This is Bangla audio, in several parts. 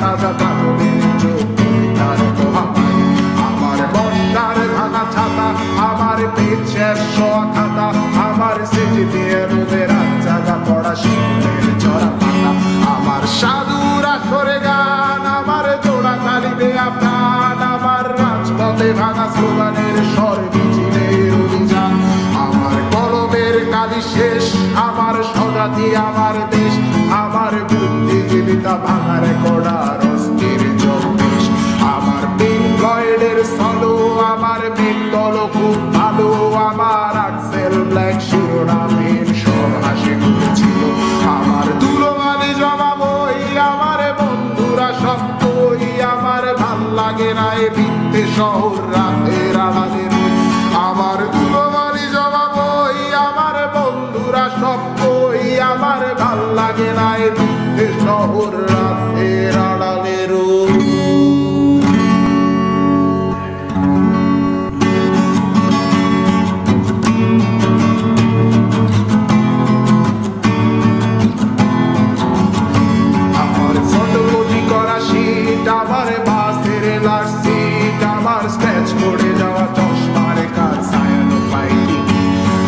তাজা কাগজের কবিতার মহামারী। আমার বর্ষার ভাঙা ছাতা, আমার পেট শেষ শোয়া খাতা, আমার সেজে দিয়ে রোদের রাত জাগা পড়া শীতের ঝরা পাতা। আমার সাধুর আসরে গান, আমার জোড়া তালি দেয়া প্রাণ, আমার রাজপথে ভাঙা স্লোগানের স্বর মিছিলের অভিযান। আমার কলমের কালি শেষ, আমার স্বজাতি আমার দেশ, আমার বুদ্ধিজীবিতা ভাঙার কড়ার অস্থির জন্মেশ। আমার পিঙ্ক ফ্লয়েডের সলো, আমার মেঘদল খুব ভালো, আমার আক্সেল ব্ল্যাক শিরোনামহীন সব হাসি খুঁজছিল। আমার ধুলোবালি জমা বই, আমার বন্ধুরা সব বই, আমার ভাল লাগে না এ ভিত্তে শহর রাতের আড়ালে রই। আমার ধুলোবালি জমা বই, আমার বন্ধুরা সব বই, আমার ভাল লাগে না এ ভিত্তে শহর রাতের আড়ালে রই। আমার বাসের লাস্ট সিট, আমার স্ক্র্যাচ পড়ে যাওয়া চশমার কাজ ছায়ানো পাইনি।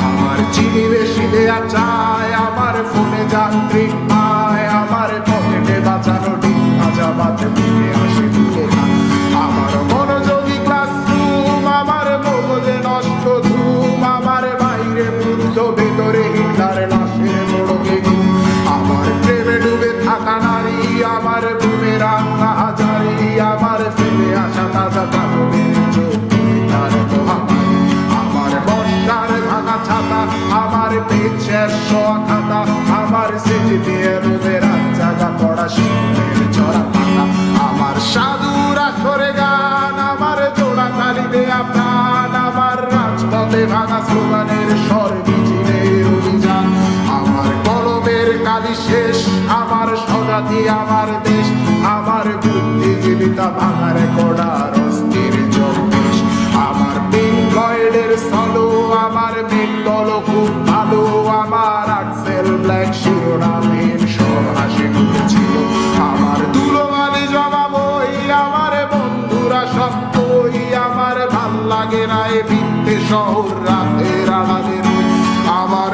আমার চিনি বেশি দেয়া চায়, আমার ফোনে যান্ত্রিক পায়, আমার পকেটে বাঁচানো ডিম ভাজা বাতে বুকে আসে দুটো গান। আমার মনোযোগী ক্লাসরুম, আমার মগজে নষ্ট ধুম, আমার বাইরে বুদ্ধ ভেতরে হিটলার লাশের মোড়কে ঘুম। আমার প্রেমে ডুবে থাকা নারী, আমার বুমের রান্না হাজারি, আমার ফেলে আসা তাজা কাগজের কবিতার মহামারী। আমার বর্ষার ভাঙা ছাতা, আমার পেট শেষ শোয়া খাতা, আমার সেজে দিয়ে রোদের রাত জাগা পড়া শীতের ঝরা পাতা। আমার সাধুর আসরে গান, আমার জোড়া তালি দেয়া প্রাণ, আমার রাজপথে ভাঙা স্লোগানের স্বর মিছিলের অভিযান। আমার কলমের কালি শেষ, আমার স্বজাতি আমার দেশ, আমার বুদ্ধিজীবিতা ভাঙার কড়ার অস্থির জন্মেশ। আমার পিঙ্ক ফ্লয়েডের সলো, আমার মেঘদল খুব ভালো, আমার আক্সেল ব্ল্যাক শিরোনামহীন সব হাসি খুঁজছিল। আমার ধুলোবালি জমা বই, আমার বন্ধুরা সব বই, আমার ভাল লাগে না এ ভিত্তে শহর রাতের আড়ালে রই। আমার